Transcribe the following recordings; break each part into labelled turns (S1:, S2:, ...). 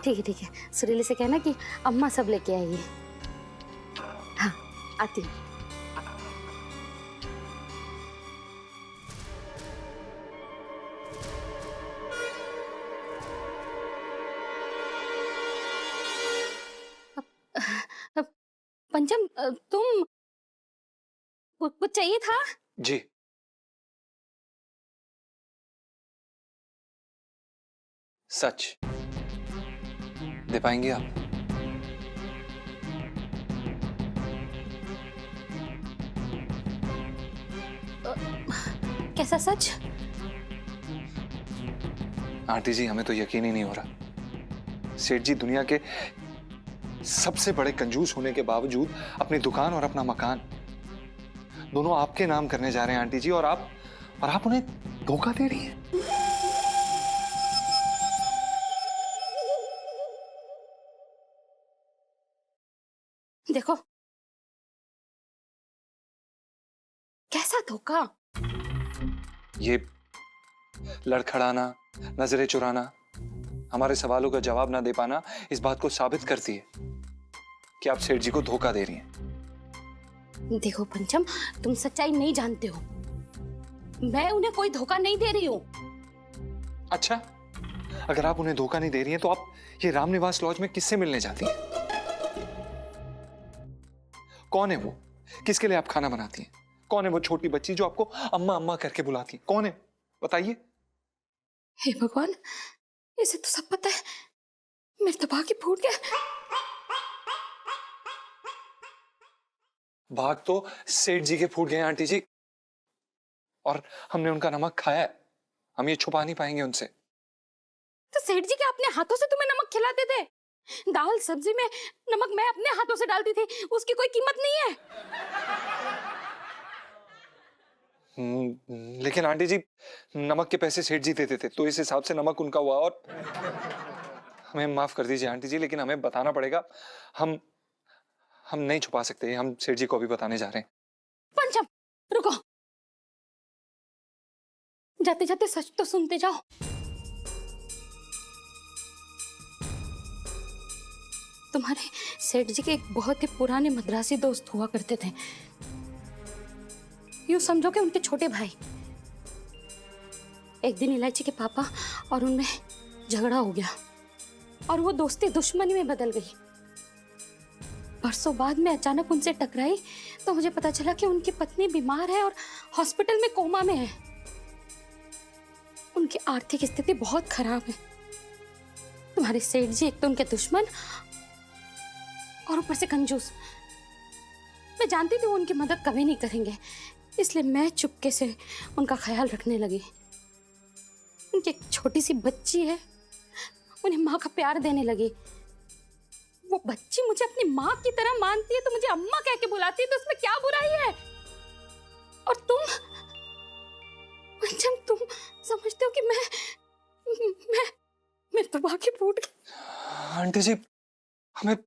S1: ठीक है ठीक है, सुरीली से कहना कि अम्मा सब लेके आएगी। हाँ आती हूँ। पंचम तुम कुछ चाहिए था?
S2: जी। सच दे पाएंगे आप?
S1: कैसा सच?
S2: आंटी जी, हमें तो यकीन ही नहीं हो रहा। सेठ जी दुनिया के सबसे बड़े कंजूस होने के बावजूद अपनी दुकान और अपना मकान दोनों आपके नाम करने जा रहे हैं आंटी जी, और आप उन्हें धोखा दे रही हैं।
S1: देखो कैसा धोखा?
S2: ये लड़खड़ाना, नजरें चुराना, हमारे सवालों का जवाब ना दे पाना इस बात को साबित करती है कि आप सेठ जी को धोखा दे रही हैं।
S1: देखो पंचम, तुम सच्चाई नहीं जानते हो। मैं उन्हें कोई धोखा नहीं दे रही हूँ।
S2: अच्छा, अगर आप उन्हें धोखा नहीं दे रही हैं तो आप ये रामनिवास लॉज में किससे मिलने जाती हैं? कौन है वो? किसके लिए आप खाना बनाती हैं? कौन है वो छोटी बच्ची जो आपको अम्मा अम्मा करके बुलाती है? कौन है? बताइए।
S1: हे भगवान, इसे तो सब पता है। मेरे तो भाग्य फूट गया।
S2: भाग तो सेठ जी के फूट गए आंटी जी, और हमने उनका नमक खाया है। हम ये छुपा नहीं पाएंगे उनसे।
S1: तो सेठ जी के अपने हाथों से तुम्हें नमक खिलाते थे? दाल सब्जी में नमक मैं अपने हाथों से डालती थी, उसकी कोई कीमत नहीं है।
S2: लेकिन आंटी जी, नमक के पैसे सेठ जी देते थे, तो इस हिसाब से नमक उनका हुआ। और हमें माफ कर दीजिए आंटी जी, लेकिन हमें बताना पड़ेगा। हम हम नहीं छुपा सकते, हम सेठ जी को भी बताने जा रहे हैं।
S1: पंचम रुको, जाते जाते सच तो सुनते जाओ। तुम्हारे सेठ जी के एक बहुत ही पुराने मद्रासी दोस्त हुआ करते थे। यूं समझो कि उनके छोटे भाई। एक दिन इलायची के पापा और उनमें झगड़ा हो गया और वो दोस्ती दुश्मनी में बदल गई। बरसों बाद मैं अचानक उनसे टकराई तो मुझे पता चला कि उनकी पत्नी बीमार है और हॉस्पिटल में कोमा में है। उनकी आर्थिक स्थिति बहुत खराब है। तुम्हारे सेठ जी एक तो उनके दुश्मन और ऊपर से कंजूस। मैं जानती थी वो उनकी मदद कभी नहीं करेंगे, इसलिए मैं चुपके से उनका ख्याल रखने लगी। उनकी एक छोटी सी बच्ची है, उन्हें माँ का प्यार देने लगी। वो बच्ची मुझे अपनी माँ की तरह मानती है तो मुझे अम्मा कह के बुलाती है, तो उसमें क्या बुराई है? और तुम पंचम, तुम समझते हो कि मैं मेरे तो बाकी फूट गई।
S2: आंटी जी, हमें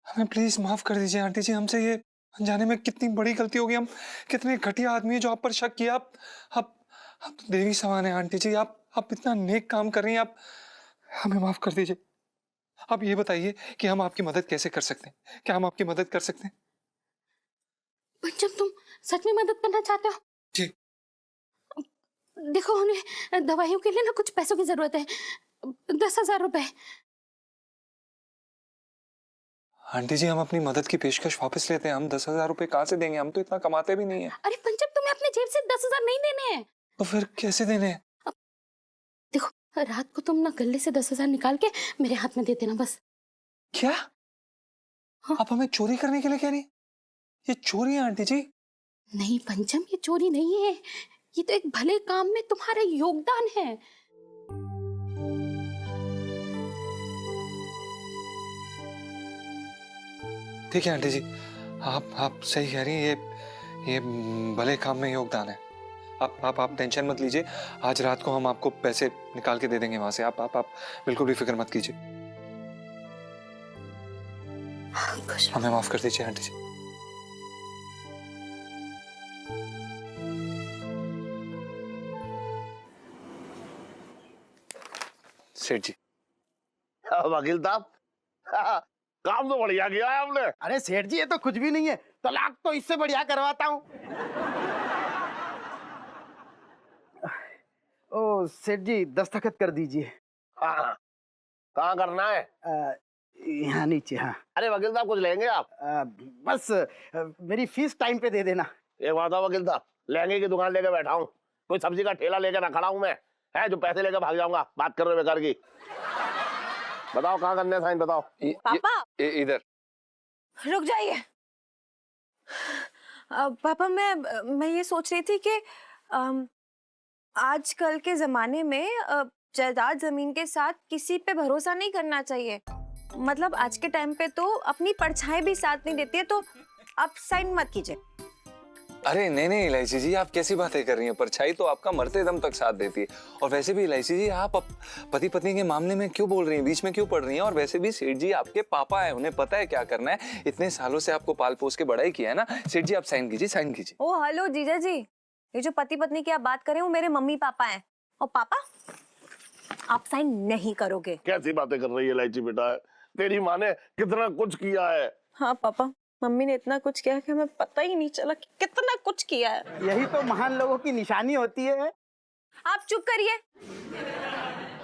S2: हमें प्लीज माफ कर दीजिए आंटी जी। हमसे ये अनजाने में कितनी बड़ी गलती हो गई। हम कितने घटिया आदमी हैं जो आप पर शक किया। आप आप तो देवी समान है आंटी जी। आप इतना नेक काम कर रही हैं। आप हमें माफ कर दीजिए। आप ये बताइए कि हम आपकी मदद कैसे कर सकते हैं? क्या हम आपकी मदद कर सकते हैं?
S1: पंचम, तुम सच में मदद करना चाहते हो?
S2: जी।
S1: देखो, उन्हें दवाइयों के लिए ना कुछ पैसों की जरूरत है। 10,000 रुपए।
S2: आंटी जी, हम अपनी मदद की पेशकश वापस लेते हैं। हम 10,000 रुपए कहाँ से देंगे? हम तो इतना कमाते भी नहीं है।
S1: अरे पंचम, तुम्हें अपने जेब से 10,000 नहीं देने हैं।
S2: तो फिर कैसे देने हैं?
S1: देखो, रात को तुम ना गले से 10,000 निकाल के मेरे हाथ में दे देना बस।
S2: क्या?
S1: हाँ?
S2: आप हमें चोरी करने के लिए कह रही हैं? ये चोरी है आंटी जी।
S1: नहीं पंचम, ये चोरी नहीं है। ये तो एक भले काम में तुम्हारा योगदान है।
S2: ठीक है आंटी जी, आप सही कह रही हैं। ये भले काम में योगदान है। आप टेंशन मत लीजिए। आज रात को हम आपको पैसे निकाल के दे देंगे वहां से। आप बिल्कुल भी फिक्र मत कीजिए। हमें माफ कर दीजिए आंटी जी। सेठ जी,
S3: वकील साहब काम तो बढ़िया किया है आपने।
S4: अरे सेठ जी, ये तो कुछ भी नहीं है, तलाक तो इससे बढ़िया करवाता हूँ। ओ सेठ जी, दस्तखत कर दीजिए।
S3: हाँ, कहाँ करना है?
S4: यहाँ नीचे। हाँ।
S3: अरे वकील साहब कुछ लेंगे आप?
S4: बस मेरी फीस टाइम पे दे देना।
S3: एक बात है वकील साहब, लहंगे की दुकान लेके बैठा हूँ, कोई सब्जी का ठेला लेके ना खड़ा हूँ मैं, है जो पैसे लेके भाग जाऊंगा बात कर रहे हो बेकार की। बताओ कहाँ करने साइन, बताओ।
S5: पापा
S2: इधर
S5: रुक जाइए। पापा मैं ये सोच रही थी कि आजकल के जमाने में जायदाद जमीन के साथ किसी पे भरोसा नहीं करना चाहिए। मतलब आज के टाइम पे तो अपनी परछाई भी साथ नहीं देती है, तो आप साइन मत कीजिए।
S6: अरे नहीं नहीं इलायची जी, आप कैसी बातें कर रही हैं? परछाई तो आपका मरते दम तक साथ देती है। और वैसे भी इलायची जी, आप पति पत्नी के मामले में क्यों बोल रही हैं, बीच में क्यों पड़ रही हैं? और वैसे भी सेठ जी आपके पापा है, उन्हें पता है क्या करना है। इतने सालों से आपको पाल पोस के बड़ा ही किया है ना। सेठ जी आप साइन कीजिए, साइन कीजिए।
S5: ओ हेलो जीजा जी, ये जो पति पत्नी की आप बात कर रहे हो, मेरे मम्मी पापा हैं। और पापा आप साइन नहीं करोगे।
S3: कैसी बातें कर रही है इलायची बेटा, तेरी माँ ने कितना कुछ किया है।
S5: हाँ पापा, मम्मी ने इतना कुछ किया कि हमें पता ही नहीं चला कि कितना कुछ किया है।
S4: यही तो महान लोगों की निशानी होती है।
S5: आप चुप करिए।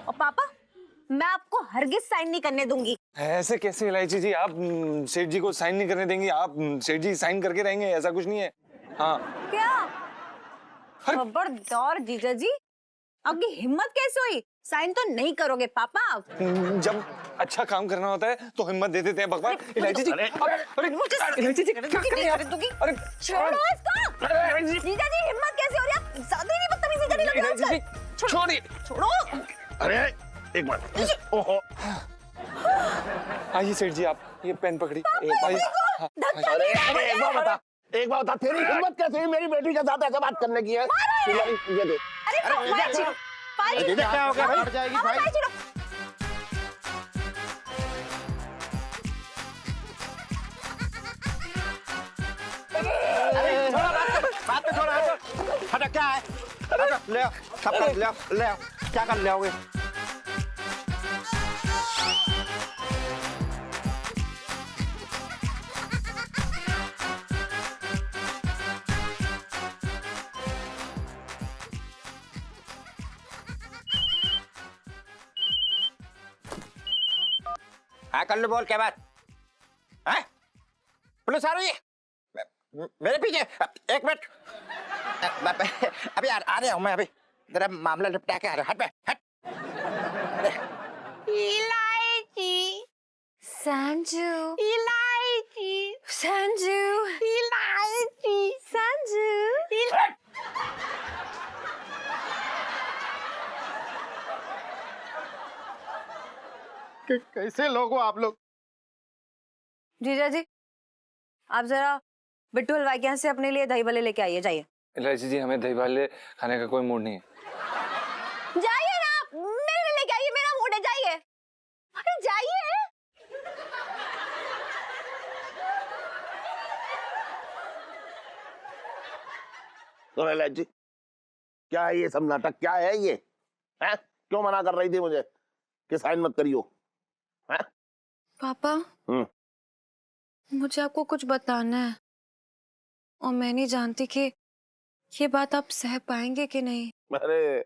S5: और पापा, मैं आपको हरगिज साइन नहीं करने दूंगी।
S6: ऐसे कैसे इलायची जी, आप सेठ जी को साइन नहीं करने देंगी? आप सेठ जी साइन करके रहेंगे, ऐसा कुछ नहीं है। हाँ
S5: क्या खबरदार जीजा जी, आपकी हिम्मत कैसे हुई? साइन तो नहीं करोगे पापा आप।
S6: जब अच्छा काम करना होता है तो हिम्मत दे देते हैं भगवान। इलायची जी, अरे इलायची जी क्या कर रही हैं आप? अरे
S5: छोड़ो इसको। जीजा जी हिम्मत कैसे हो रही है? आप ज्यादा ही नहीं बदतमीजी करने लगे हो आजकल।
S6: छोड़िए।
S5: छोड़ो।
S3: अरे एक मिनट, ओहो।
S6: आइए सेठ जी, आप ये पेन पकड़ी। आइए। हाँ,
S3: अरे एक बार बता, एक बार बता, तेरी हिम्मत कैसे हुई मेरी बेटी के साथ ऐसा बात करने की है? ये दे।
S4: क्या हो गया भाई? मर जाएगी भाई। अरे बात तो छोड़ा, हटा। क्या है? हटा, ले आओ, थप्पड़ ले आओ, ले आओ। क्या कर ले आओगे? हाँ कर लो, बोल क्या बात है? पुलिस आ रही है मेरे पीछे। एक मिनट, अभी आ रहा हूँ मैं। अभी जरा मामला निपटा के आ रहा हूँ। हट पे, हट।
S5: इलायची संजू, इलायची संजू, इलायची संजू।
S4: कैसे लोग हो आप लोग?
S5: जीजा जी, आप जरा बिट्टू हलवाई के यहाँ से अपने लिए दही भल्ले लेके आइए। जाइए।
S6: इलायची जी, हमें दही भल्ले खाने का कोई मूड नहीं है।
S5: जाइए ना, मेरे लिए लेके आइए, मेरा मूड है। जाइए, अरे जाइए।
S3: तो इलायची, क्या है ये सब नाटक? क्या है ये? हैं? क्यों मना कर रही थी मुझे कि साइन मत करियो? हैं?
S5: पापा, मुझे आपको कुछ बताना है और मैं नहीं जानती कि ये बात आप सह पाएंगे कि नहीं।
S3: अरे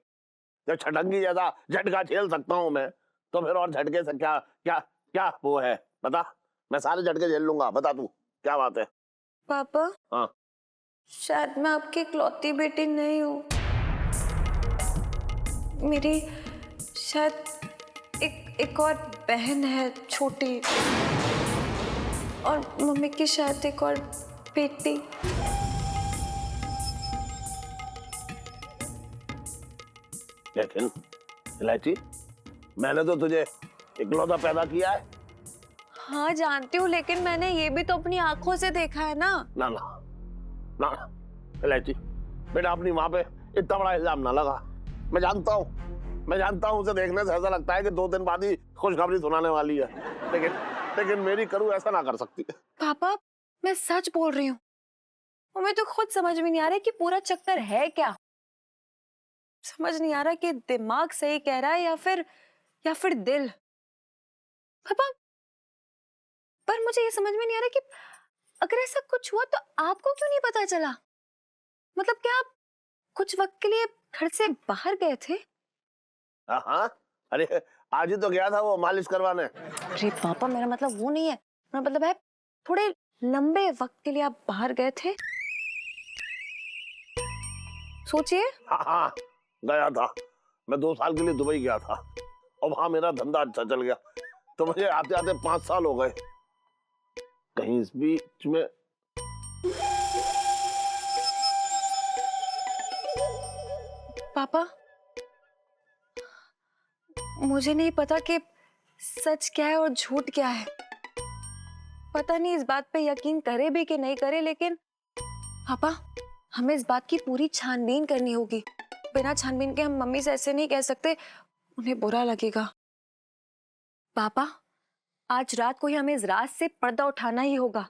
S3: जब छटंगी जैसा झटका झेल सकता हूँ मैं, तो फिर और झटके से क्या क्या क्या वो है? बता, मैं सारे झटके झेल लूंगा। बता तू क्या बात है?
S5: पापा,
S3: हाँ,
S5: शायद मैं आपकी इकलौती बेटी नहीं हूँ। मेरी शायद एक और बहन है छोटी, और मम्मी की शायद एक और बेटी।
S3: लेकिन इलायची, मैंने तो तुझे इकलौता पैदा किया है।
S5: हाँ जानती हूँ, लेकिन मैंने ये भी तो अपनी आंखों से देखा है ना।
S3: ना ना ना इलायची बेटा, अपनी माँ पे इतना बड़ा इल्जाम ना लगा। मैं जानता हूँ उसे देखने से ऐसा लगता है कि 2 दिन बाद ही खुशखबरी सुनाने वाली है, लेकिन मेरी करू ऐसा ना कर सकती।
S5: पापा, मैं सच बोल रही हूँ। हमें तो खुद समझ में नहीं आ रहा कि पूरा चक्कर है क्या। समझ नहीं आ रहा कि दिमाग सही कह रहा है या फिर दिल। पापा, पर मुझे ये समझ में नहीं आ रहा कि अगर ऐसा कुछ हुआ तो आपको क्यों नहीं पता चला? मतलब क्या आप कुछ वक्त के लिए घर से बाहर गए थे?
S3: हाँ हाँ, अरे आज ही तो गया था वो मालिश करवाने।
S5: अरे पापा, मेरा मतलब वो नहीं है, मेरा मतलब है थोड़े लंबे वक्त के लिए आप बाहर गए थे। सोचिए।
S3: हाँ हाँ, गया था। मैं 2 साल के लिए दुबई गया था और वहां मेरा धंधा अच्छा चल गया, तो मुझे आते आते 5 साल हो गए। कहीं इस बीच में
S5: पापा, मुझे नहीं पता कि सच क्या है और झूठ क्या है। पता नहीं इस बात पे यकीन करे भी कि नहीं करे, लेकिन पापा, हमें इस बात की पूरी छानबीन करनी होगी। बिना छानबीन के हम मम्मी से ऐसे नहीं कह सकते, उन्हें बुरा लगेगा। पापा, आज रात को ही हमें इस राज से पर्दा उठाना ही होगा।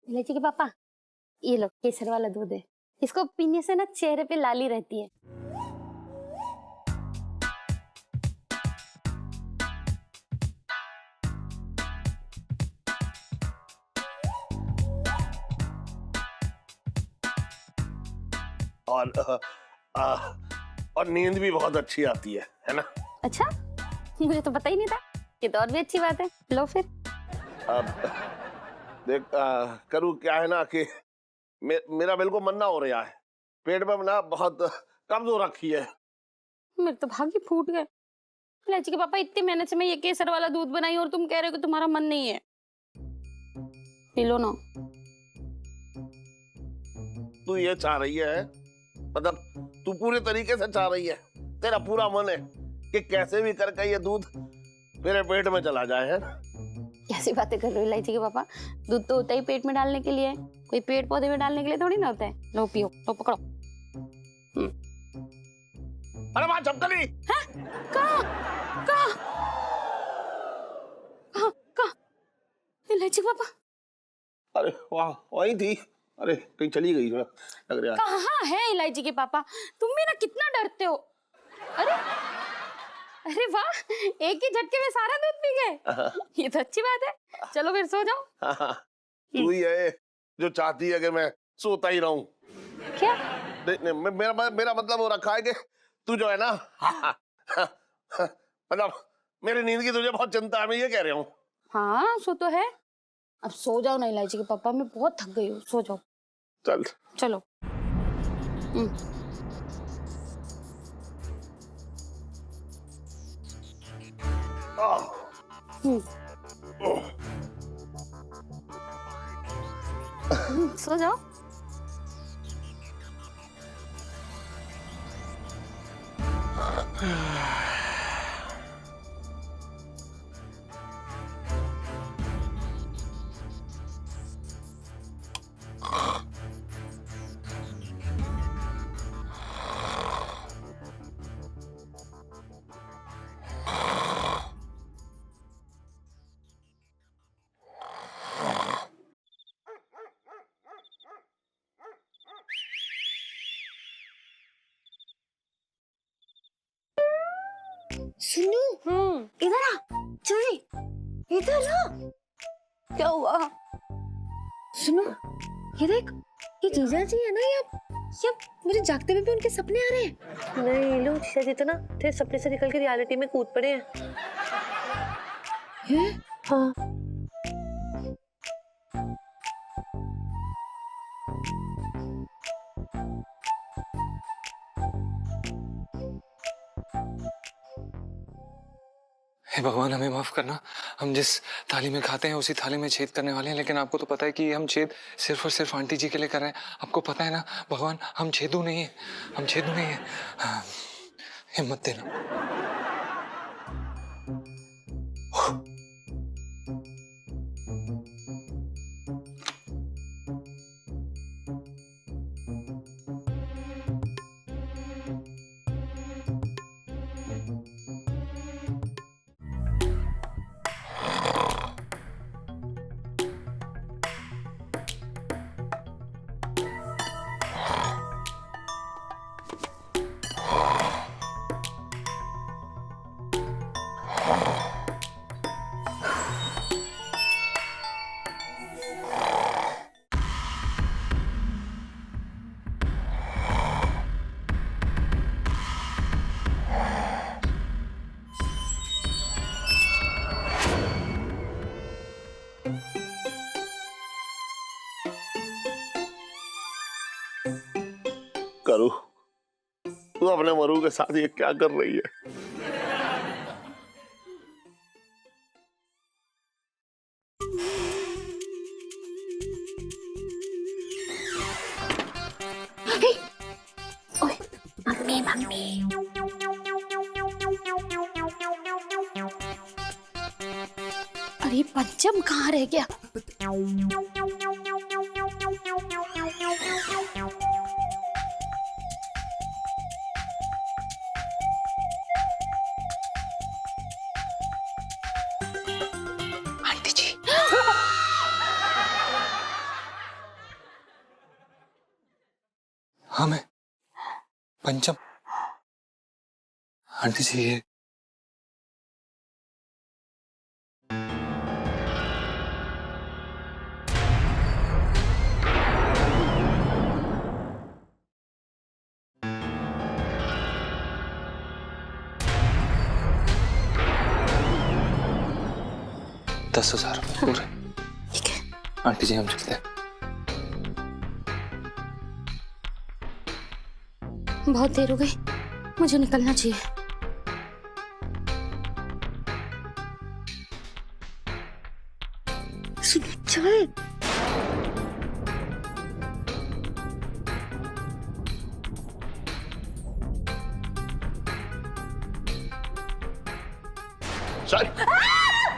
S1: इलायची के पापा, ये लो केसर वाला दूध है, इसको पीने से ना चेहरे पे लाली रहती है।
S3: और और नींद भी बहुत अच्छी आती है ना?
S1: अच्छा, मुझे तो पता ही नहीं था। ये तो और भी अच्छी बात है। लो फिर।
S3: अब देख, करूँ क्या है ना कि मेरा बिल्कुल मन ना हो रहा है। पेट में ना बहुत कब्ज हो रखी है।
S1: मेरे तो भाग्य फूट गए। इलायची के पापा, इतनी मेहनत से मैं ये केसर वाला दूध बनाई और तुम कह रहे हो कि तुम्हारा मन नहीं है। पी लो ना।
S3: तू ये चाह रही है, मतलब तू पूरे तरीके से चाह रही है, तेरा पूरा मन है कि कैसे भी करके ये दूध मेरे पेट में चला जाए, है?
S1: कैसी बातें कर रहे हो इलायची के पापा? दूध तो होता ही पेट में डालने के लिए है, कोई पेड़ पौधे में डालने के लिए थोड़ी ना होता है। लो पियो, लो पकड़ो।
S3: अरे माँ चपकली!
S1: कहाँ? कहाँ? कहाँ? कहाँ? इलायची के पापा
S3: अरे वाह, वही थी। अरे कहीं चली गई है, लग रहा है।
S1: कहाँ है इलायची के पापा? तुम भी ना कितना डरते हो। अरे अरे वाह, एक ही झटके में सारा दूध पी गए। ये तो अच्छी बात है। चलो फिर सो जाओ।
S3: तू ही है जो चाहती है कि मैं सोता ही रहूं।
S1: क्या?
S3: मेरा मतलब वो रखा है कि तू जो है ना, मतलब मेरी नींद की तुझे बहुत चिंता है, मैं ये कह रहा हूँ।
S1: हाँ, सो तो है। अब सो जाओ ना इलायची के पापा, मैं बहुत थक गई हूँ। सो जाओ।
S3: चल
S1: चलो। सो जाओ।
S5: सुनो, इधर आ, चल इधर आ।
S1: क्या हुआ?
S5: सुनो, ये देख, ये जीजा जी है ना, ये मुझे जागते हुए भी उनके सपने आ रहे हैं।
S7: नहीं लो, जीजा जी तो ना थे सपने से निकल के रियलिटी में कूद पड़े हैं।
S5: हैं?
S7: हाँ,
S6: हे भगवान, हमें माफ करना। हम जिस थाली में खाते हैं उसी थाली में छेद करने वाले हैं, लेकिन आपको तो पता है कि हम छेद सिर्फ और सिर्फ आंटी जी के लिए कर रहे हैं। आपको पता है ना भगवान, हम छेदू नहीं है, हम छेदू नहीं है। हाँ, हिम्मत देना।
S3: करू, तू अपने मरू के साथ ये क्या कर रही है?
S7: मम्मी मम्मी
S1: अरे पंचम कहाँ रह गया? आंटी जी,
S2: हाँ मैं पंचम। आंटी जी ये ₹10,000 पूरे।
S1: ठीक है।
S2: आंटी जी हम चलते हैं।
S1: बहुत देर हो गई, मुझे निकलना चाहिए।
S7: चल
S3: चल।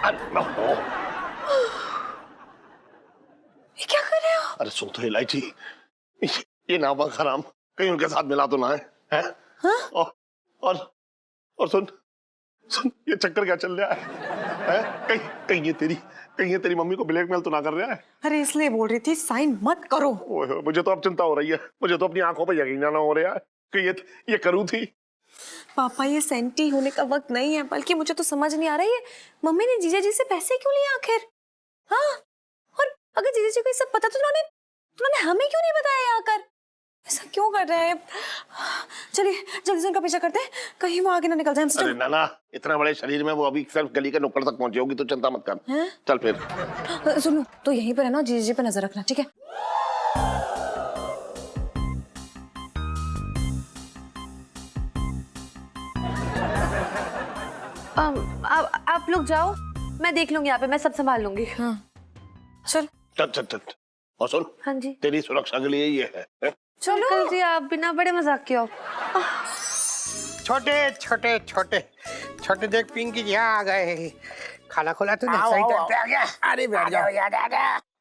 S3: अरे
S5: ये क्या कर रहे हो?
S3: अरे सुन तो इलायची, ये नामा खराम कहीं उनके साथ मिला तो ना है, हैं? और सुन सुन, ये चक्कर क्या चल रहा है? कहीं ये तेरी मम्मी को ब्लैकमेल तो ना कर रहा है?
S5: अरे इसलिए बोल रही थी साइन मत करो।
S3: ओए मुझे तो अब चिंता हो रही है, मुझे तो अपनी आंखों पर यकीन ना हो रहा है कि ये करूँ थी।
S5: पापा ये सेंटी होने का वक्त नहीं है, बल्कि मुझे तो समझ नहीं आ रहा है मम्मी ने जीजा जी से पैसे क्यों लिए आखिर? हाँ, और अगर जीजा जी को ये सब पता तो उन्होंने हमें क्यों नहीं बताया आकर? ऐसा क्यों कर रहे हैं? चलिए जल्दी से उनका पीछा करते हैं, कहीं वो आगे ना निकल जाए हमसे।
S3: अरे नाना, इतना बड़े शरीर में वो अभी सिर्फ गली के नुक्कड़ तक पहुंची होगी, तो चिंता मत कर। चल फिर।
S5: सुनो, तो यहीं पर है ना, जीजा जी पे नजर रखना, ठीक है?
S7: आप लोग जाओ, मैं देख लूंगी यहाँ पे, मैं सब संभाल लूंगी।
S5: हाँ चल
S3: चल। और सुन,
S7: हाँ जी,
S3: तेरी सुरक्षा के लिए ये है।
S7: चलो अंकल जी, आप बिना बड़े मजाक के हो।
S8: छोटे देख पिंकी जी आ गए। खाना खोला तूने? सही टाइम पे आ गया। अरे बैठ जाओ।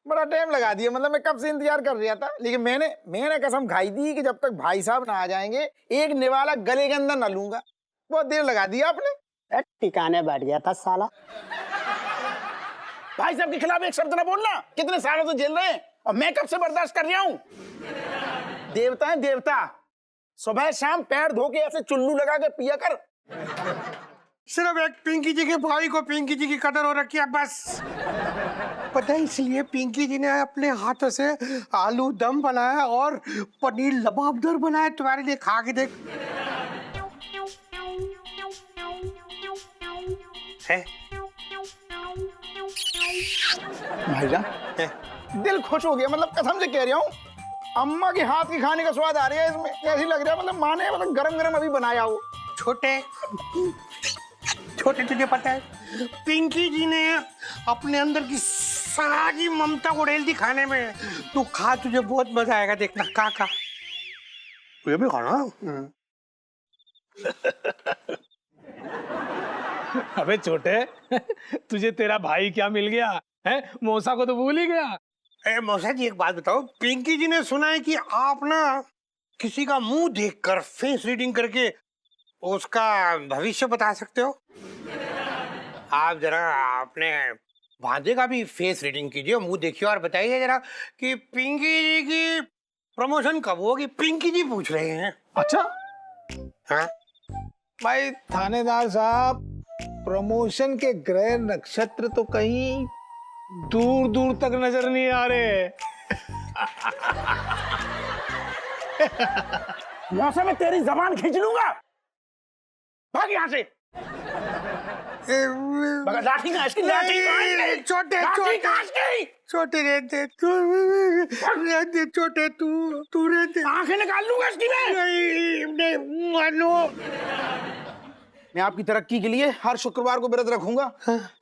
S8: बड़ा टाइम लगा दिया, मतलब मैं कब से इंतजार कर रहा था, लेकिन मैंने कसम खाई थी कि जब तक भाई साहब ना आ जाएंगे एक निवाला गले के अंदर न लूंगा। बहुत देर लगा दी आपने।
S9: ठिकाने बैठ गया था साला।
S8: भाई साहब के खिलाफ एक शब्द ना बोलना, कितने सालों से जेल रहे हैं और मैं कब से बर्दाश्त कर रहा हूँ। देवता है देवता, सुबह शाम पैर धो के ऐसे चुल्लू लगा के पिया कर। सिर्फ एक पिंकी जी के भाई को पिंकी जी की कदर हो रखी है बस। पता है, इसलिए पिंकी जी ने अपने हाथों से आलू दम बनाया और पनीर लबाबदार बनाया तुम्हारे लिए, खा के देख। है भाईजान, दिल खुश हो गया, मतलब कसम से कह रहा हूँ, अम्मा के हाथ की खाने का स्वाद आ रहा है इसमें। ऐसी लग रहा है मतलब माँ ने मतलब गरम गरम अभी बनाया हो। छोटे तुझे पता है, पिंकी जी ने अपने अंदर की सारी ममता उड़ेल दी खाने में। तू खा, तुझे बहुत मजा आएगा, देखना। खा तुझे भी खाना।
S10: अबे छोटे, तुझे तेरा भाई क्या मिल गया है? मौसा को तो भूल ही गया।
S8: मौसा जी एक बात बताओ, पिंकी जी ने सुना है कि आप ना किसी का मुंह देखकर फेस रीडिंग करके उसका भविष्य बता सकते हो। आप जरा अपने भांजे का भी फेस रीडिंग कीजिए, मुंह देखिए और बताइए जरा कि पिंकी जी की प्रमोशन कब होगी। पिंकी जी पूछ रहे हैं।
S10: अच्छा
S8: हाँ
S10: भाई थानेदार साहब, प्रमोशन के ग्रह नक्षत्र तो कहीं दूर दूर तक नजर नहीं आ रहे।
S8: मौसम में तेरी जबान खींच लूंगा, भाग यहां से। मगर लाठी कहाँ है इसकी? लाठी कहाँ है इसकी?
S10: छोटे
S8: लाठी
S10: छोटे
S8: कहाँ है इसकी?
S10: छोटे रहते रहते छोटे तू रहते।
S8: आंखें निकाल लूंगा इसकी मैं।
S10: नहीं मानो।
S8: मैं आपकी तरक्की के लिए हर शुक्रवार को व्रत रखूंगा।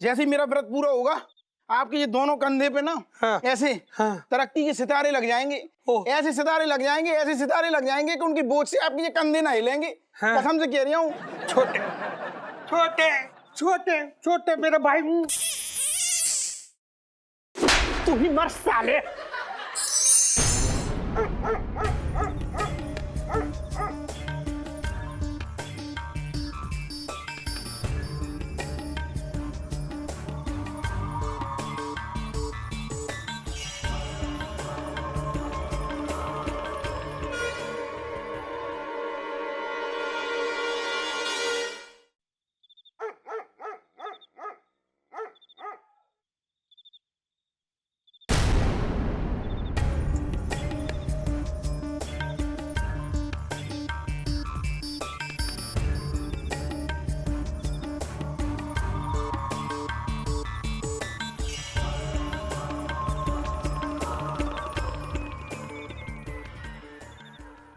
S8: जैसे ही मेरा व्रत पूरा होगा, आपके ये दोनों कंधे पे ना ऐसे तरक्की के सितारे लग जाएंगे। ऐसे सितारे लग जाएंगे, ऐसे सितारे लग जाएंगे कि उनकी बोझ से आपके ये कंधे ना हिलेंगे। कसम से कह रही हूँ।
S10: छोटे छोटे छोटे छोटे मेरा भाई।
S8: तू ही मर साले।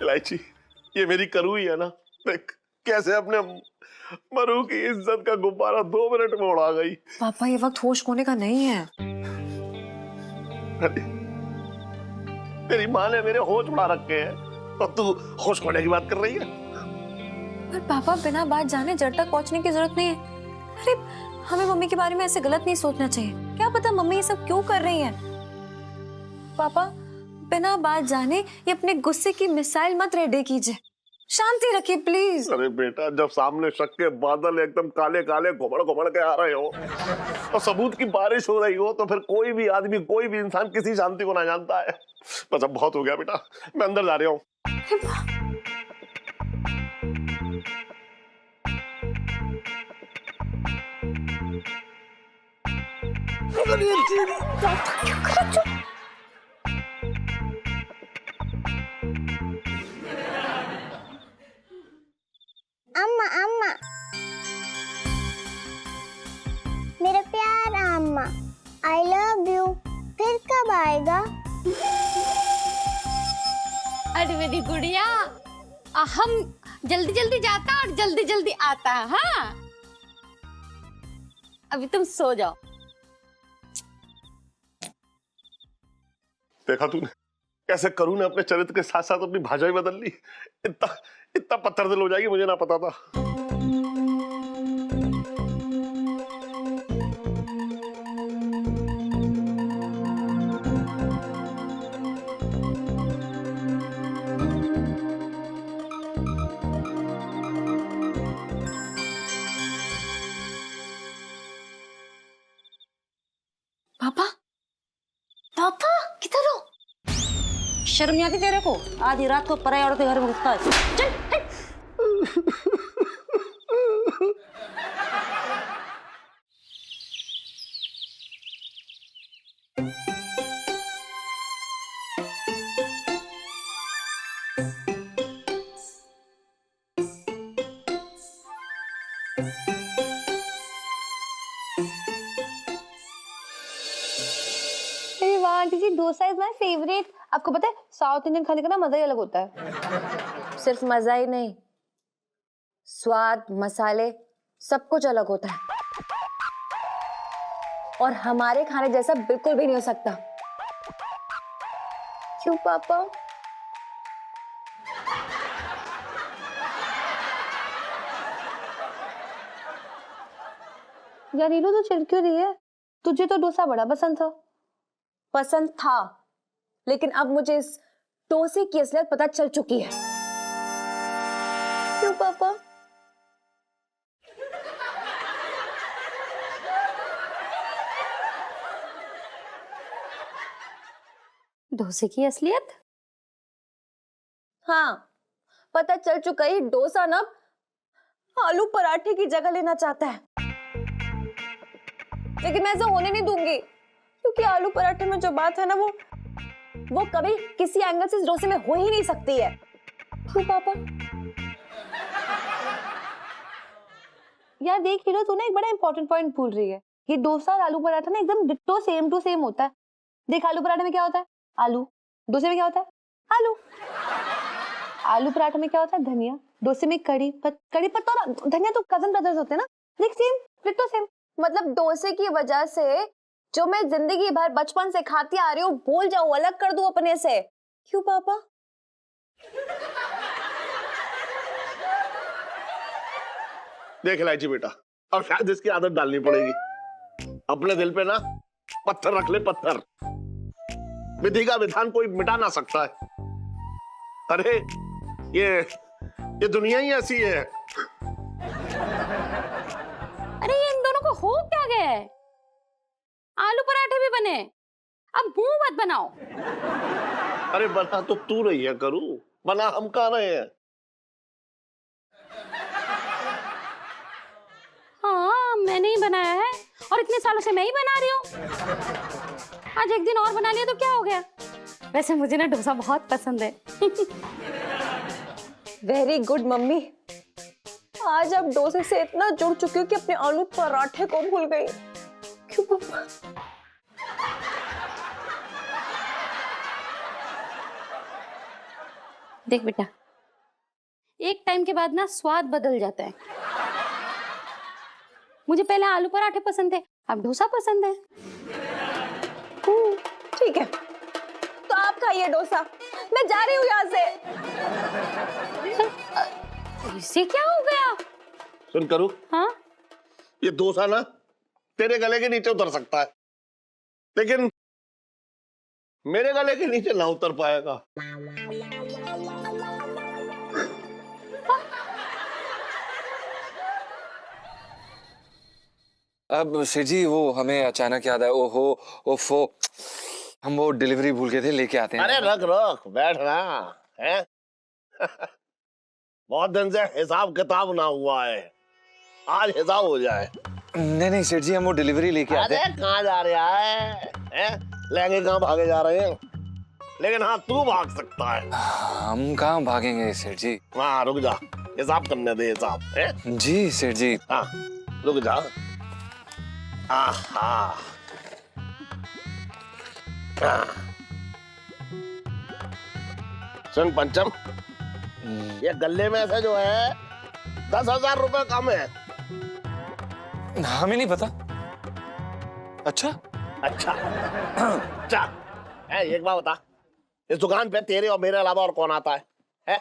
S3: इलायची, ये मेरी करू ही है ना। देख कैसे अपने मरू की इज्जत का गुब्बारा 2 मिनट में उड़ा गई।
S5: पापा ये वक्त होश खोने का नहीं है।
S3: तेरी माँ ने मेरे होश उड़ा रखे हैं और तू होश खोने की बात कर रही है।
S5: पर पापा बिना बात जाने जड़ तक पहुंचने की जरूरत नहीं है। अरे हमें मम्मी के बारे में ऐसे गलत नहीं सोचना चाहिए। क्या पता मम्मी ये सब क्यों कर रही हैं। पापा बिना बात जाने ये अपने गुस्से की मिसाइल मत रेडी कीजिए। शांति रखिए प्लीज।
S3: अरे बेटा, जब सामने शक के बादल एकदम काले काले घुमड़ घुमड़ के आ रहे हो और सबूत की बारिश हो रही हो, तो फिर कोई भी आदमी, कोई भी इंसान किसी शांति को ना जानता है। बस अब बहुत हो गया बेटा, मैं अंदर जा रहा हूँ।
S11: अम्मा अम्मा, मेरा प्यारा अम्मा, आई लव यू। फिर कब आएगा?
S1: अरे मेरी गुड़िया, हम जल्दी जल्दी जाता और जल्दी जल्दी आता। हाँ, अभी तुम सो जाओ।
S3: देखा तूने कैसे करू ने अपने चरित्र के साथ साथ अपनी भाषा भी बदल ली। इतना इतना पत्थर दिल हो जाएगी, मुझे ना पता था।
S5: पापा पापा किधर हो?
S7: शर्म नहीं आती तेरे को? आधी रात को पराई औरत के घर में घुसता है। चल हट।
S5: वाह aunty ji, dosa is my favourite. आपको पता है साउथ इंडियन खाने का ना मजा ही अलग होता है।
S7: सिर्फ मजा ही नहीं, स्वाद, मसाले, सब कुछ अलग होता है और हमारे खाने जैसा बिल्कुल भी नहीं हो सकता।
S5: क्यों पापा? यार नीलू तो चिढ़ क्यों रही है? तुझे तो डोसा बड़ा पसंद था।
S7: पसंद था, लेकिन अब मुझे इस डोसे की असलियत पता चल चुकी है।
S5: क्यों पापा?
S1: डोसे की असलियत?
S5: हाँ, पता चल चुका है। डोसा ना आलू पराठे की जगह लेना चाहता है, लेकिन मैं ऐसा होने नहीं दूंगी, क्योंकि आलू पराठे में जो बात है ना वो कभी किसी एंगल से इस डोसे में हो ही नहीं सकती है। क्यों पापा? यार देख हीरो, तू ना एक बड़ा इंपॉर्टेंट पॉइंट भूल रही है। ये डोसा और आलू पराठा ना एकदम डिट्टो सेम टू सेम होता है। देख आलू पराठे में क्या होता है? आलू। डोसे में क्या होता है? आलू। आलू पराठे में क्या होता है? धनिया। डोसे में कड़ी पत्ता और धनिया तो कजन ब्रदर्स होते हैं ना। देख सेम, डिट्टो सेम।
S7: मतलब डोसे की वजह से जो मैं जिंदगी भर बचपन से खाती आ रही हूँ भूल जाऊं, अलग कर दूं अपने से। क्यों पापा?
S3: देख इलायची बेटा, अब शायद इसकी आदत डालनी पड़ेगी। अपने दिल पे ना पत्थर रख ले, पत्थर। विधि का विधान कोई मिटा ना सकता है। अरे ये दुनिया ही ऐसी है।
S1: अरे ये इन दोनों को हो क्या गया है? आलू पराठे भी बने, अब मुंह मत बनाओ।
S3: अरे बना तो तू रही है करू, बना हम कह रहे हैं।
S1: हाँ मैंने ही बनाया है और इतने सालों से मैं ही बना रही हूँ। आज एक दिन और बना लिया तो क्या हो गया? वैसे मुझे ना डोसा बहुत पसंद है।
S7: Very good mummy. आज अब डोसे से इतना जुड़ चुकी हूँ कि अपने आलू पराठे को भूल गई। क्यों पापा?
S1: देख बेटा, एक टाइम के बाद ना स्वाद बदल जाता है। मुझे पहले आलू पराठे पसंद थे, अब डोसा पसंद है।
S7: ठीक है, तो आप खाइए डोसा, मैं जा रही हूँ यहाँ से।
S1: इसे क्या हो गया?
S3: सुन करू,
S1: हाँ
S3: ये डोसा ना तेरे गले के नीचे उतर सकता है, लेकिन मेरे गले के नीचे ना उतर पाएगा।
S6: अब सेठ जी वो हमें अचानक याद आया, ओहो ओफो, हम वो डिलीवरी भूल गए थे, लेके आते हैं।
S3: अरे रख बैठ ना है। बहुत दिन से हिसाब किताब ना हुआ है, आज हिसाब हो जाए।
S6: नहीं सेठ जी, हम वो डिलीवरी लेके आते हैं।
S3: अरे कहाँ जा रहा है? लहंगे कहाँ भागे जा रहे हैं? लेकिन हाँ तू भाग सकता है।
S6: हम कहाँ भागेंगे सेठ जी?
S3: हाँ रुक जा, हिसाब करने दे हिसाब है।
S6: जी सेठ जी।
S3: हाँ रुक जा। आहा सुन पंचम, ये गले में से जो है 10,000 रुपए कम है।
S6: हमें नहीं पता। अच्छा
S3: अच्छा अच्छा एक बात बता, इस दुकान पे तेरे और मेरे अलावा और कौन आता है?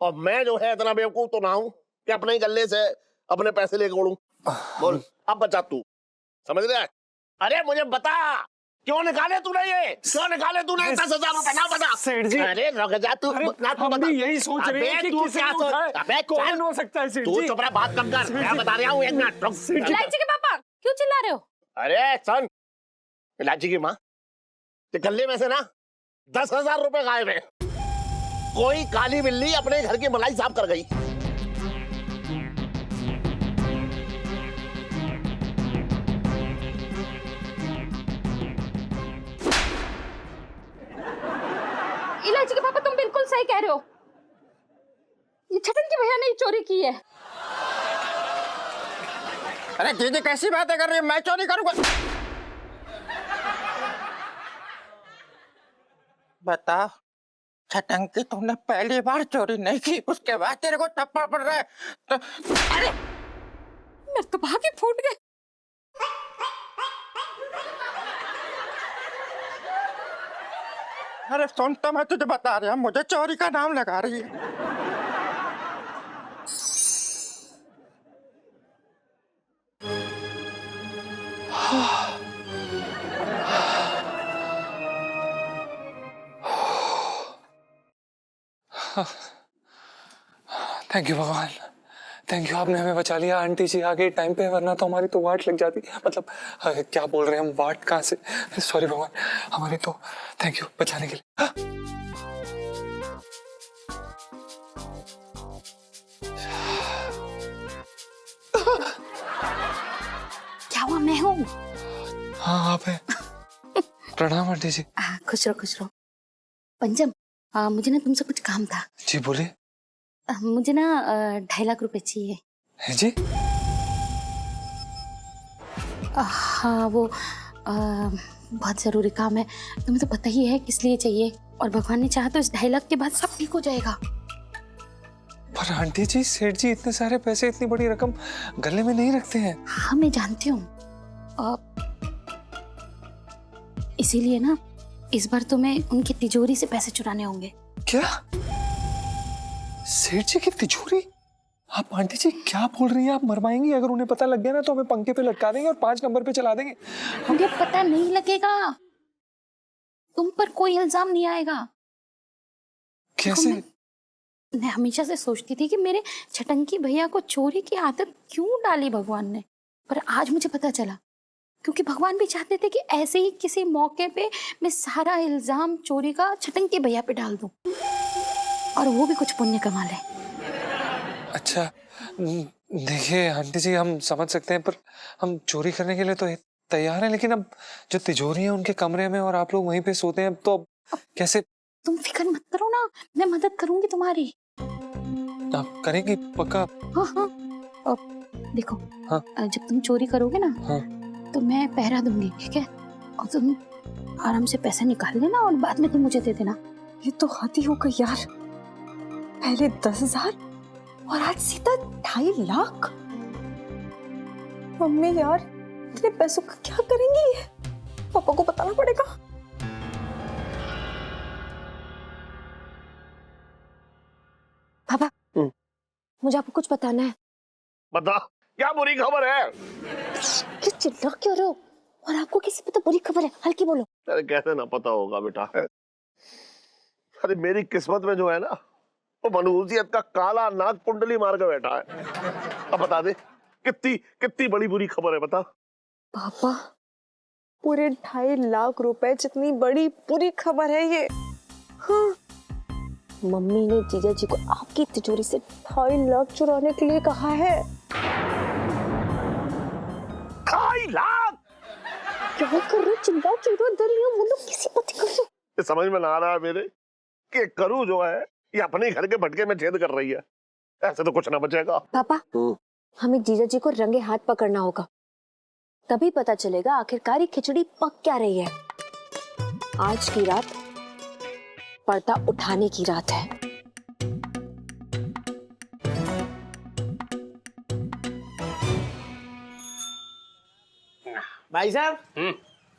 S3: और मैं जो है इतना बेवकूफ तो ना हूं कि अपने ही गले से अपने पैसे लेके उड़ूं। बोल अब बचा तू, समझ रहा है? अरे मुझे बता, क्यों निकाले तूने ये? क्यों निकाले तूने 10,000 रुपए? ना बता
S2: सेठ जी।
S3: अरे रुक जा तू, ना तू बता।
S2: यही सोच रहे हैं कि
S3: तू
S2: किसी
S3: क्या
S2: ने
S3: सोच?
S2: उठाया।
S3: अबे
S2: कौन हो सकता है सेठ
S3: तू
S2: जी?
S3: चुप रहा, बात कम कर। मैं बता रहा हूँ, एक मिनट रुक।
S1: इलायची के पापा क्यों चिल्ला रहे हो?
S3: अरे सुन, इलायची की माँ, गले में से ना 10,000 रुपए गायब है। कोई काली बिल्ली अपने घर की मलाई साफ कर गई।
S1: इलायची के पापा तुम बिल्कुल सही कह रहे हो, ये छटन की भैया ने चोरी की है।
S4: अरे दीदी कैसी बातें कर रही है? मैं चोरी करूंगा? बताओ छटंकी, तुमने पहली बार चोरी नहीं की, उसके बाद तेरे को थप्पड़ पड़ रहा है तो?
S1: अरे मेरे तो भागे फूट गए।
S4: अरे सुन, तो मैं तुझे बता रहा हूँ, मुझे चोरी का नाम लगा रही है।
S6: थैंक यू भगवान, थैंक यू, आपने हमें बचा लिया। आंटी जी आ गई टाइम पे, वरना तो हमारी तो वाट लग जाती। मतलब क्या बोल रहे हैं हम, वाट कहाँ से? सॉरी भगवान, हमारी तो थैंक यू बचाने के लिए।
S1: क्या हुआ? मैं हूँ।
S6: हाँ आप हैं। प्रणाम आंटी जी।
S1: खुश रहो खुश रहो। पंचम, मुझे ना तुमसे कुछ काम था।
S6: जी बोलिए।
S1: मुझे ना 2.5 लाख रुपए चाहिए।
S6: है जी?
S1: हाँ वो बहुत ज़रूरी काम है, तुम्हें तो पता ही है किस लिए चाहिए, और भगवान ने चाहा तो इस 2.5 लाख के बाद सब ठीक हो जाएगा।
S2: पर आंटी जी, सेठ जी इतने सारे पैसे, इतनी बड़ी रकम गले में नहीं रखते हैं।
S1: हाँ मैं जानती हूँ, इसीलिए ना इस बार तुम्हें उनकी तिजोरी से पैसे चुराने होंगे।
S2: क्या? सेठ जी की तिजोरी? आप आंटी जी क्या बोल रही हैं? आप मरवाएंगी? अगर उन्हें पता लग गया ना तो हमें पंखे पे लटका देंगे और 5 नंबर पे चला देंगे।
S1: उन्हें पता नहीं लगेगा, तुम पर कोई इल्जाम नहीं आएगा।
S2: कैसे?
S1: मैं हमेशा से सोचती थी कि मेरे छटंकी भैया को चोरी की आदत क्यों डाली भगवान ने, पर आज मुझे पता चला, क्योंकि भगवान भी चाहते थे कि ऐसे ही किसी मौके पे मैं सारा इल्जाम चोरी का छटंकी भैया पे डाल दूं और वो भी कुछ पुण्य कमा ले।
S2: अच्छा देखिए आंटी जी, हम समझ सकते हैं, पर हम चोरी करने के लिए तो तैयार हैं, लेकिन अब जो तिजोरी है उनके कमरे में और आप लोग वहीं पे सोते हैं, तो अब कैसे?
S1: तुम फिक्र मत करो ना, मैं मदद करूंगी तुम्हारी।
S2: आप करेंगी पक्का?
S1: हाँ हाँ, देखो
S2: हाँ?
S1: जब तुम चोरी करोगे ना,
S2: हाँ?
S1: तो मैं पहरा दूंगी, ठीक है? और तुम आराम से पैसा निकाल लेना और बाद में तुम मुझे दे देना।
S5: ये तो हद ही हो गई यार, पहले 10,000 और आज सीधा 2.5 लाख। मम्मी यार, इतने पैसों का क्या करेंगी? पापा को बताना पड़ेगा। पापा, मुझे आपको कुछ बताना है।
S3: बता, क्या बुरी खबर है?
S5: कि चिल्ला क्यों रहे हो? और आपको किसी पता बुरी खबर है? हल्की बोलो।
S3: अरे कैसे ना पता होगा बेटा। अरे मेरी किस्मत में जो है ना, वो मनहूसियत का काला नाग कुंडली मार के बैठा है। अब बता दे, कितनी बड़ी बुरी खबर है, बता।
S5: पापा, पूरे 2.5 लाख रुपए जितनी बड़ी बुरी खबर है ये। हाँ, मम्मी ने जीजा जी को आपकी तिजोरी से 2.5 लाख चुराने के लिए कहा है।
S3: 2.5 लाख?
S5: क्या कर रहे हो? चिल्ला क्यों रहे हो? डर रही हो? बोलो, किसी बात करो।
S3: ये समझ में ना आ रहा है मेरे कि करूँ जो है ये अपने घर के भटके में छेद कर रही है। ऐसे तो कुछ ना बचेगा।
S5: पापा, हमें जीजा जी को रंगे हाथ पकड़ना होगा, तभी पता चलेगा आखिरकार ये खिचड़ी पक क्या रही है। आज की रात पर्दा उठाने की रात है।
S8: भाई साहब,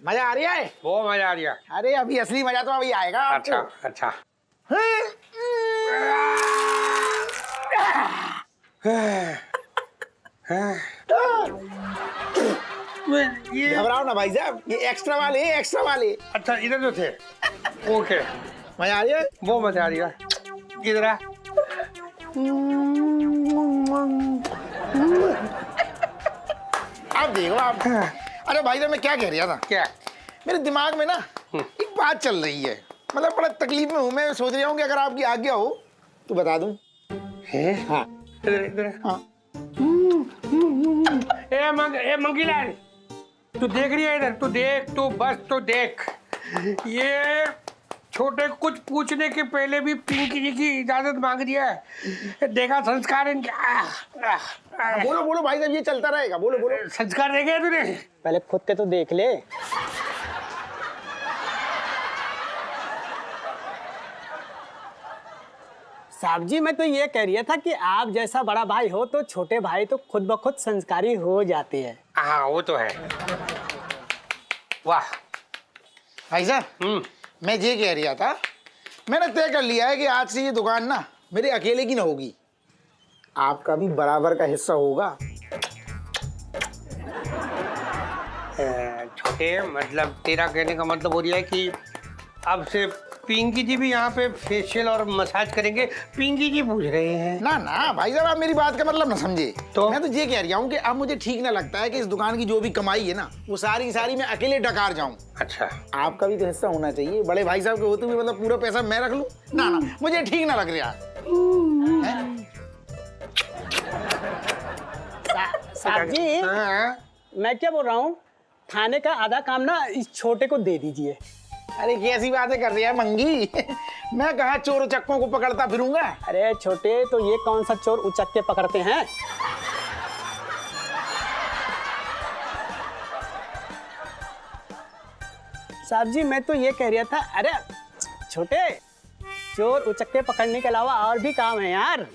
S8: मजा आ रहा है?
S10: वो मजा आ रहा।
S8: अरे अभी असली मजा तो अभी आएगा आपको।
S10: अच्छा अच्छा।
S8: घबराओ ना भाई साहब, ये एक्स्ट्रा वाले हैं, एक्स्ट्रा वाले।
S10: अच्छा इधर जो थे, ओके।
S8: मजा आ रही है?
S10: वो मजा आ रही है। इधर आ।
S8: आप देखो आप। अरे भाई साहब, मैं क्या कह रहा था?
S10: क्या?
S8: मेरे दिमाग में ना एक बात चल रही है, मतलब बड़ा तकलीफ में हूँ। मैं सोच रहा हूँ कि अगर आपकी आज्ञा हो तो बता दूं। हाँ
S10: इधर
S8: हाँ।
S10: ए मंगीलाल, तू देख रही है इधर? तू देख, तू बस तू देख। ये छोटे कुछ पूछने के पहले भी पिंकी जी की इजाजत मांग दिया है। देखा संस्कार इनके।
S8: बोलो बोलो भाई साहब, ये चलता रहेगा। बोलो बोलो।
S10: संस्कार देखे तूने?
S9: पहले खुद के तो देख ले। साहब जी, मैं तो ये कह रहा था कि आप जैसा बड़ा भाई हो तो छोटे भाई तो खुद ब खुद संस्कारी हो जाते हैं।
S10: हाँ वो तो है। वाह
S8: भाई साहब, मैं ये कह रहा था, मैंने तय कर लिया है कि आज से ये दुकान ना मेरे अकेले की ना होगी, आपका भी बराबर का हिस्सा होगा।
S10: छोटे, मतलब तेरा कहने का मतलब हो रहा है कि अब से पिंकी जी भी यहाँ पे फेशियल और मसाज करेंगे? पिंकी जी पूछ रहे हैं।
S8: ना ना भाई साहब, आप मेरी बात का मतलब ना समझे।
S10: तो
S8: मैं तो ये कह रहा हूँ कि अब मुझे ठीक ना लगता है कि इस दुकान की जो भी कमाई है ना, वो सारी मैं अकेले डकार जाऊँ।
S10: अच्छा, आपका
S8: आपका भी तो हिस्सा होना चाहिए। बड़े भाई साहब के होते हुए मतलब पूरा पैसा मैं रख लूँ? ना ना, मुझे ठीक ना लग रहा है।
S9: साहब जी,
S10: हाँ?
S9: मैं क्या बोल रहा हूँ, थाने का आधा काम ना इस छोटे को दे दीजिए।
S8: अरे कैसी बातें कर रही है मंगी? मैं कहाँ चोर उचक्कों को पकड़ता फिरूंगा?
S9: अरे छोटे, तो ये कौन सा चोर उचक्के पकड़ते हैं? साहब जी मैं तो ये कह रहा था, अरे छोटे, चोर उचक्के पकड़ने के अलावा और भी काम है यार,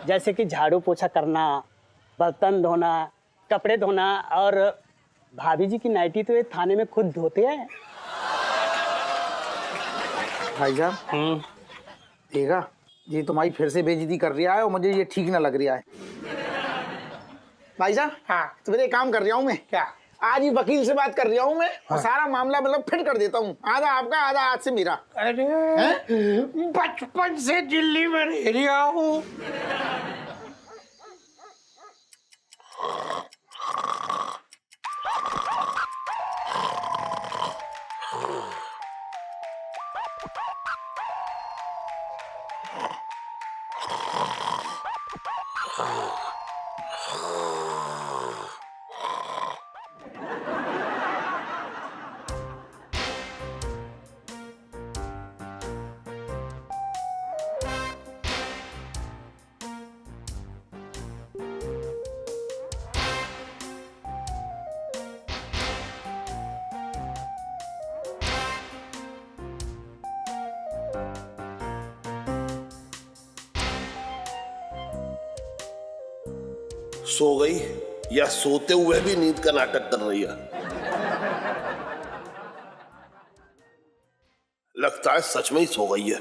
S9: जैसे कि झाड़ू पोछा करना, बर्तन धोना, कपड़े धोना, और भाभी जी की नाइटी तो ये थाने में खुद धोते हैं।
S8: भाईजान देखा, ये तुम्हारी फिर से बेइज्जती कर रहा है और मुझे ये ठीक ना लग रहा है। भाईजान
S10: हाँ।
S8: तो मेरे एक काम कर रहा हूँ मैं,
S10: क्या?
S8: आज ही वकील से बात कर रहा हूँ मैं, और सारा मामला मतलब फिट कर देता हूँ, आधा आपका आधा आज से मेरा।
S10: अरे बचपन से दिल्ली में रह रहा हूँ।
S3: सो गई या सोते हुए भी नींद का नाटक कर रही है? लगता है सच में ही सो गई है।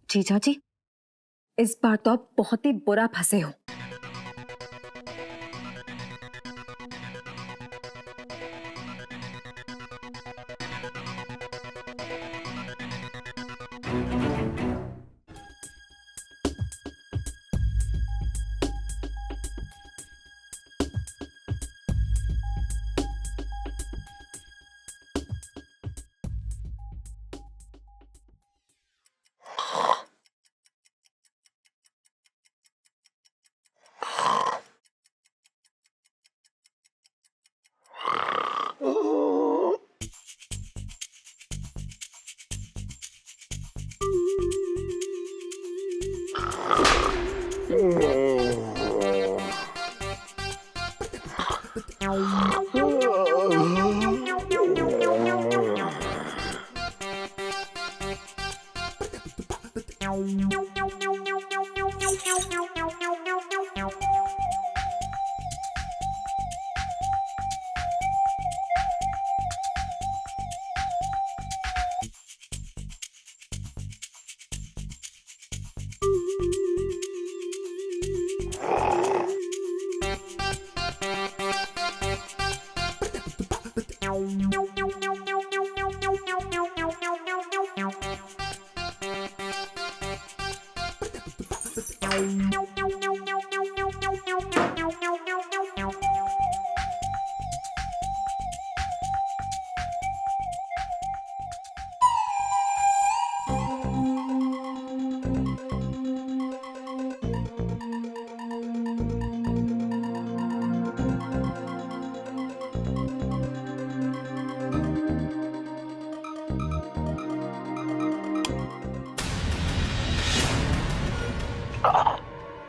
S5: जीजा जी, इस बार तो आप बहुत ही बुरा फंसे हो।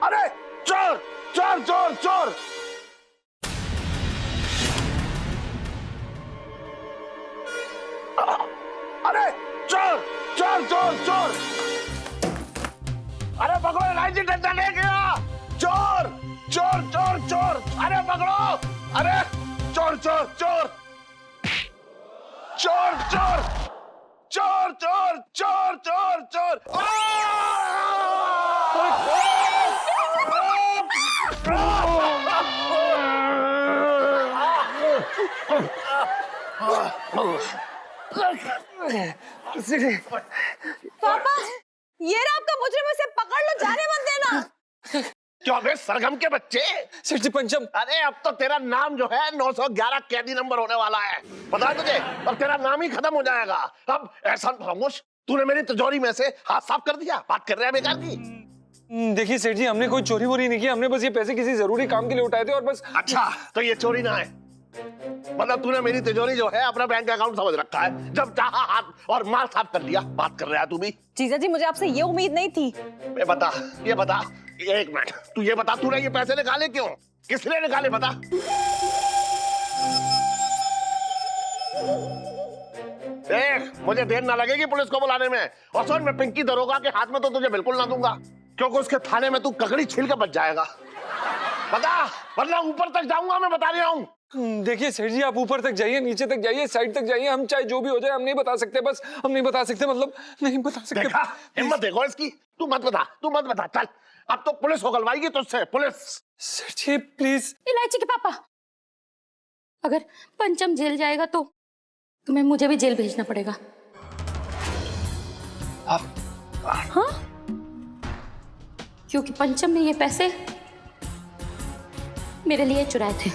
S3: अरे चोर चोर चोर चोर! अरे चोर चोर चोर चोर! अरे पकड़ो, इलायची डंडा ले गया। चोर चोर चोर चोर! अरे पकड़ो! अरे चोर चोर चोर चोर चोर चोर चोर चोर चोर चोर!
S5: पापा ये रहा आपका मुजरिम, इसे पकड़ लो, जाने मत देना।
S3: क्यों बे सरगम के बच्चे?
S6: सेठ जी पंचम,
S3: अरे अब तो तेरा नाम जो है 911 कैदी नंबर होने वाला है, पता है तुझे? अब तेरा नाम ही खत्म हो जाएगा। अब एहसान फरामोश, तूने मेरी तिजोरी में से हाथ साफ कर दिया, बात कर रहा है बेकार की।
S6: देखिए सेठ जी, हमने कोई चोरी वोरी नहीं की, हमने बस ये पैसे किसी जरूरी काम के लिए उठाए थे और बस।
S3: अच्छा तो ये चोरी ना है, मतलब तूने मेरी तिजोरी जो है अपना बैंक अकाउंट समझ रखा है, जब चाहा हाथ और माल साफ कर लिया। बात कर रहा है तू भी?
S5: जीजा जी मुझे आपसे ये उम्मीद नहीं थी।
S3: ये बता, एक मिनट, तू ये बता, तूने ये पैसे निकाले क्यों? किसने निकाले बता? देख, मुझे देर ना लगेगी पुलिस को बुलाने में। और सुन, मैं पिंकी दरोगा के हाथ में तो तुझे बिल्कुल ना दूंगा, क्योंकि उसके थाने में तू ककड़ी छील के बच जाएगा। बता, वरना ऊपर तक जाऊंगा, मैं बता रहा हूँ।
S6: देखिए सेठ जी, आप ऊपर तक जाइए, नीचे तक जाइए, साइड तक जाइए, हम चाहे जो भी हो जाए हम नहीं बता सकते, बस हम नहीं बता सकते, मतलब नहीं बता सकते।
S3: देखा, हिम्मत देखो इसकी। तू मत बता, चल। अब तो पुलिस हो गलवाएगी तुझसे, पुलिस।
S6: सेठ जी प्लीज।
S1: इलायची के पापा, अगर पंचम जेल जाएगा तो तुम्हें मुझे भी जेल भेजना पड़ेगा। हाँ, क्योंकि पंचम ने ये पैसे मेरे लिए चुराए थे।